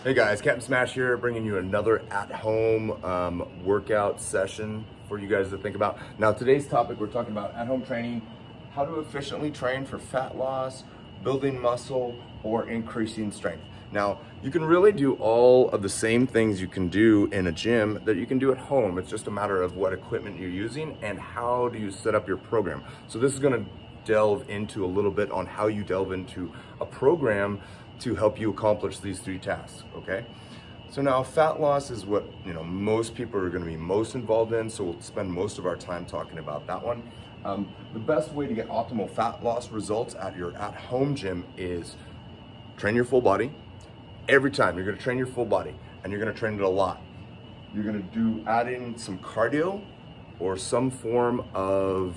Hey guys, Captain Smash here, bringing you another at-home workout session for you guys to think about. Now today's topic, we're talking about at-home training, how to efficiently train for fat loss, building muscle, or increasing strength. Now, you can really do all of the same things you can do in a gym that you can do at home. It's just a matter of what equipment you're using and how do you set up your program. So this is gonna delve into a little bit on how you delve into a program to help you accomplish these three tasks, okay? So now fat loss is what most people are gonna be most involved in, so we'll spend most of our time talking about that one. The best way to get optimal fat loss results at your at-home gym is train your full body. Every time you're gonna train your full body, and you're gonna train it a lot. You're gonna add in some cardio or some form of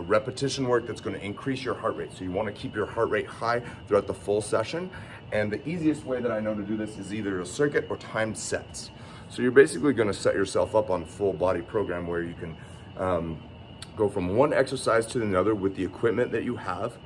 repetition work that's gonna increase your heart rate. So you wanna keep your heart rate high throughout the full session. And the easiest way that I know to do this is either a circuit or timed sets. So you're basically gonna set yourself up on a full body program where you can go from one exercise to another with the equipment that you have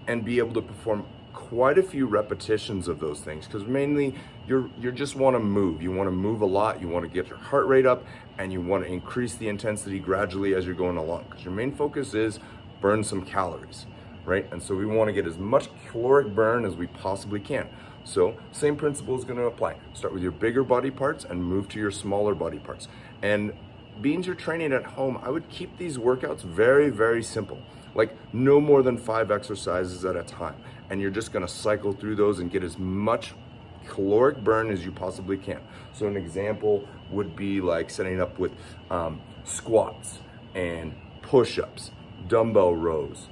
and be able to perform quite a few repetitions of those things, because mainly you just want to move. You want to move a lot, you want to get your heart rate up, and you want to increase the intensity gradually as you're going along, because your main focus is burn some calories, right? And so we want to get as much caloric burn as we possibly can. So same principle is going to apply. Start with your bigger body parts and move to your smaller body parts. And being you're training at home, I would keep these workouts very, very simple. Like no more than 5 exercises at a time. And you're just gonna cycle through those and get as much caloric burn as you possibly can. So an example would be like setting up with squats and push-ups, dumbbell rows,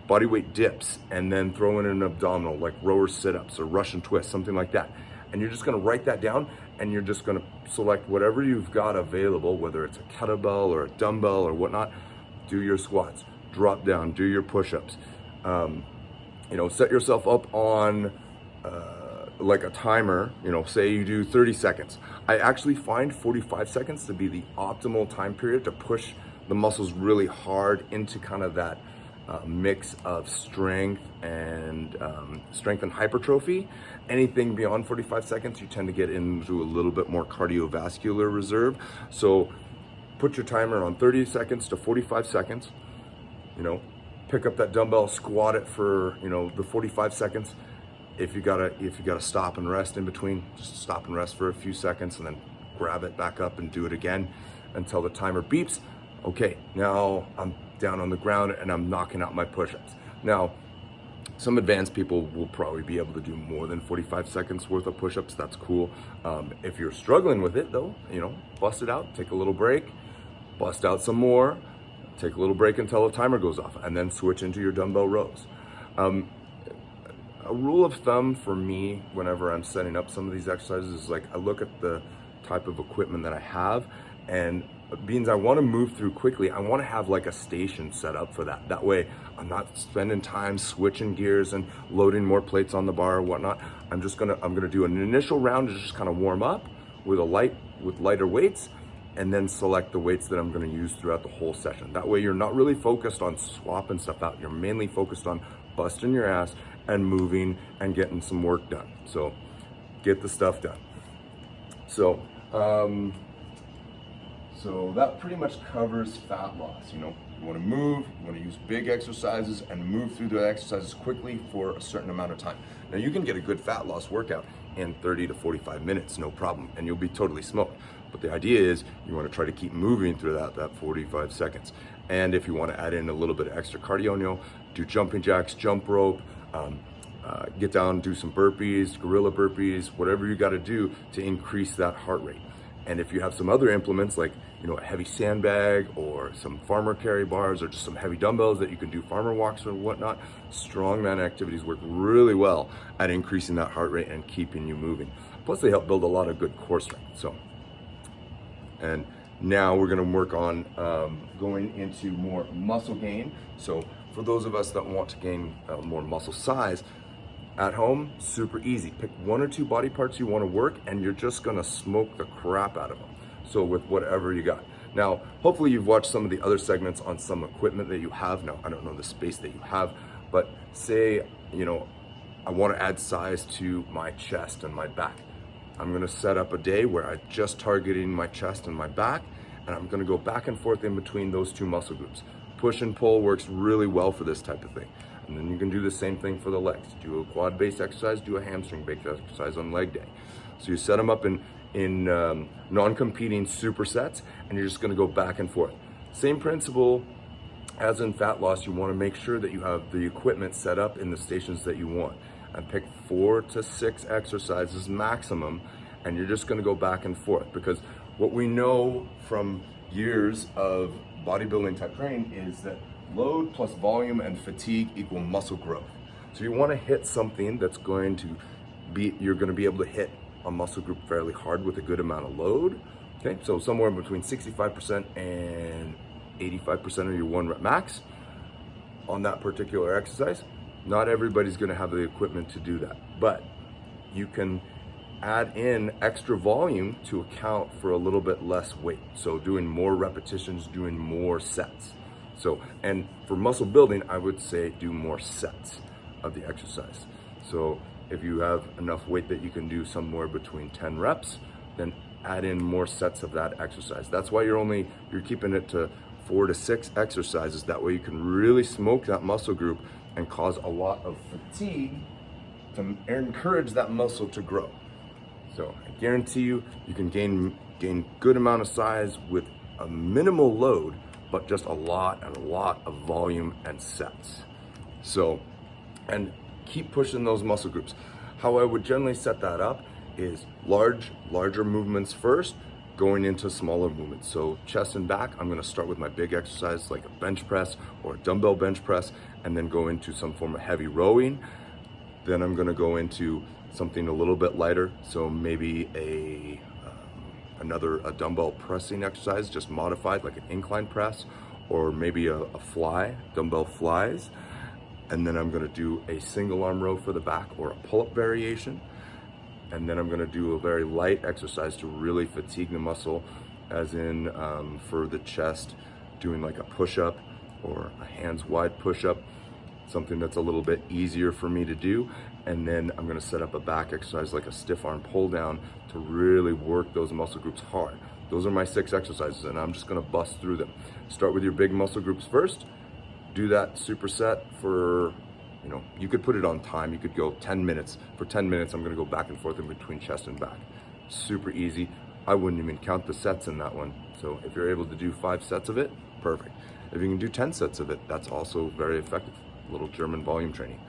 body weight dips, and then throw in an abdominal like rower sit-ups or Russian twist, something like that. And you're just gonna write that down, and you're just gonna select whatever you've got available, whether it's a kettlebell or a dumbbell or whatnot. Do your squats, drop down, do your push-ups. Set yourself up on like a timer, say you do 30 seconds. I actually find 45 seconds to be the optimal time period to push the muscles really hard into kind of that mix of strength and hypertrophy. Anything beyond 45 seconds, you tend to get into a little bit more cardiovascular reserve. So put your timer on 30 seconds to 45 seconds, pick up that dumbbell, squat it for, the 45 seconds. If you gotta stop and rest in between, just stop and rest for a few seconds and then grab it back up and do it again until the timer beeps. Okay, now I'm down on the ground and I'm knocking out my push-ups. Now, some advanced people will probably be able to do more than 45 seconds worth of push-ups. That's cool. If you're struggling with it though, bust it out, take a little break, bust out some more, take a little break until the timer goes off, and then switch into your dumbbell rows. A rule of thumb for me whenever I'm setting up some of these exercises is like I look at the type of equipment that I have, and being I want to move through quickly, I want to have like a station set up for that. That way I'm not spending time switching gears and loading more plates on the bar or whatnot. I'm gonna do an initial round to just kind of warm up with lighter weights, and then select the weights that I'm gonna use throughout the whole session. That way you're not really focused on swapping stuff out. You're mainly focused on busting your ass and moving and getting some work done. So get the stuff done. So that pretty much covers fat loss. You wanna move, you wanna use big exercises and move through the exercises quickly for a certain amount of time. Now you can get a good fat loss workout in 30 to 45 minutes, no problem, and you'll be totally smoked. But the idea is you want to try to keep moving through that 45 seconds. And if you want to add in a little bit of extra cardio, do jumping jacks, jump rope, get down, do some burpees, gorilla burpees, whatever you got to do to increase that heart rate. And if you have some other implements like a heavy sandbag or some farmer carry bars or just some heavy dumbbells that you can do farmer walks or whatnot, strongman activities work really well at increasing that heart rate and keeping you moving. Plus they help build a lot of good core strength. And now we're gonna work on going into more muscle gain. So for those of us that want to gain more muscle size, at home, super easy. Pick 1 or 2 body parts you wanna work, and you're just gonna smoke the crap out of them. So with whatever you got. Now, hopefully you've watched some of the other segments on some equipment that you have. Now, I don't know the space that you have, but say, I want to add size to my chest and my back. I'm going to set up a day where I'm just targeting my chest and my back, and I'm going to go back and forth in between those two muscle groups. Push and pull works really well for this type of thing. And then you can do the same thing for the legs. Do a quad-based exercise, do a hamstring-based exercise on leg day. So you set them up in non-competing supersets, and you're just going to go back and forth. Same principle as in fat loss. You want to make sure that you have the equipment set up in the stations that you want, and pick 4 to 6 exercises maximum, and you're just going to go back and forth, because what we know from years of bodybuilding type training is that load plus volume and fatigue equal muscle growth. So you want to hit something that's going to be, you're going to be able to hit a muscle group fairly hard with a good amount of load. Okay, so somewhere between 65% and 85% of your 1 rep max on that particular exercise. Not everybody's going to have the equipment to do that, but you can add in extra volume to account for a little bit less weight. So doing more repetitions, doing more sets. So, and for muscle building, I would say do more sets of the exercise. So if you have enough weight that you can do somewhere between 10 reps, then add in more sets of that exercise. That's why you're keeping it to 4 to 6 exercises. That way you can really smoke that muscle group and cause a lot of fatigue to encourage that muscle to grow. So I guarantee you can gain good amount of size with a minimal load, but just a lot of volume and sets. So, and keep pushing those muscle groups. How I would generally set that up is larger movements first, going into smaller movements. So chest and back, I'm gonna start with my big exercise like a bench press or a dumbbell bench press, and then go into some form of heavy rowing. Then I'm gonna go into something a little bit lighter, so maybe another dumbbell pressing exercise, just modified like an incline press, or maybe a fly, dumbbell flies. And then I'm gonna do a single arm row for the back or a pull-up variation. And then I'm gonna do a very light exercise to really fatigue the muscle, as in for the chest, doing like a push-up or a hands wide push-up, something that's a little bit easier for me to do. And then I'm gonna set up a back exercise like a stiff arm pull down to really work those muscle groups hard. Those are my 6 exercises, and I'm just gonna bust through them. Start with your big muscle groups first. Do that superset for, you could put it on time. You could go 10 minutes. For 10 minutes, I'm gonna go back and forth in between chest and back. Super easy. I wouldn't even count the sets in that one. So if you're able to do 5 sets of it, perfect. If you can do 10 sets of it, that's also very effective. A little German volume training.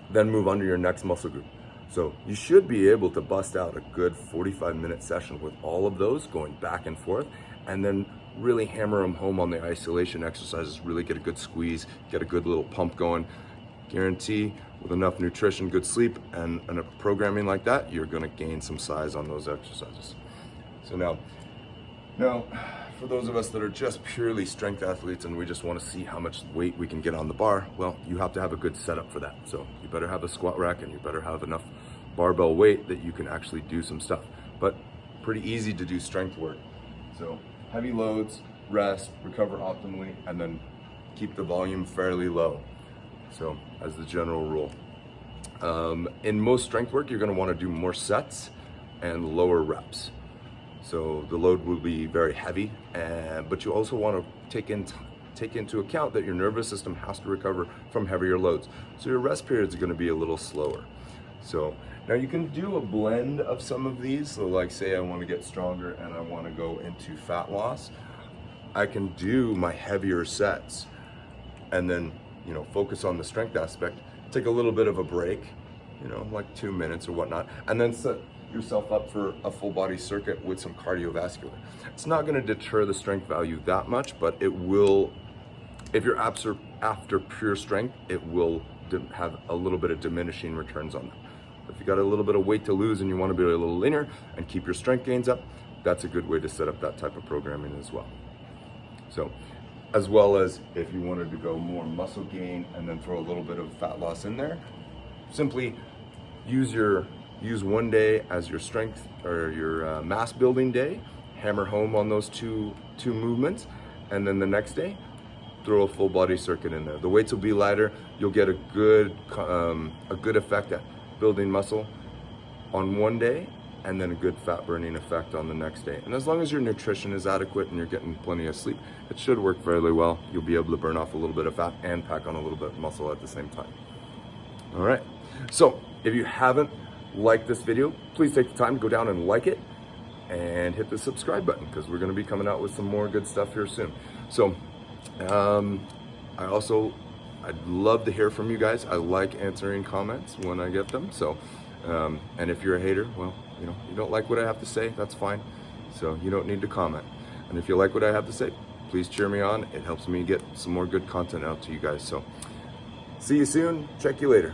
Then move on to your next muscle group. So you should be able to bust out a good 45-minute session with all of those, going back and forth, and then really hammer them home on the isolation exercises, really get a good squeeze, get a good little pump going. Guarantee with enough nutrition, good sleep, and a programming like that, you're gonna gain some size on those exercises. So now, for those of us that are just purely strength athletes and we just wanna see how much weight we can get on the bar, well, you have to have a good setup for that. So you better have a squat rack, and you better have enough barbell weight that you can actually do some stuff. But pretty easy to do strength work. So heavy loads, rest, recover optimally, and then keep the volume fairly low. So as the general rule. In most strength work, you're gonna wanna do more sets and lower reps. So the load will be very heavy, but you also wanna take into account that your nervous system has to recover from heavier loads. So your rest periods are gonna be a little slower. So now you can do a blend of some of these. So like say I wanna get stronger and I wanna go into fat loss. I can do my heavier sets and then focus on the strength aspect, take a little bit of a break, like 2 minutes or whatnot, and then set yourself up for a full body circuit with some cardiovascular. It's not gonna deter the strength value that much, but it will, if you're after pure strength, it will have a little bit of diminishing returns on that. If you got a little bit of weight to lose and you wanna be a little leaner and keep your strength gains up, that's a good way to set up that type of programming as well. So, as well as if you wanted to go more muscle gain and then throw a little bit of fat loss in there, simply use one day as your strength or your mass building day, hammer home on those two movements, and then the next day throw a full body circuit in there. The weights will be lighter. You'll get a good effect at building muscle on one day, and then a good fat burning effect on the next day. And as long as your nutrition is adequate and you're getting plenty of sleep, it should work fairly well. You'll be able to burn off a little bit of fat and pack on a little bit of muscle at the same time. All right, so if you haven't liked this video, please take the time to go down and like it and hit the subscribe button, because we're going to be coming out with some more good stuff here soon. So I'd love to hear from you guys. I like answering comments when I get them. So and if you're a hater, well, you don't like what I have to say, that's fine. So you don't need to comment. And if you like what I have to say, please cheer me on. It helps me get some more good content out to you guys. So see you soon. Check you later.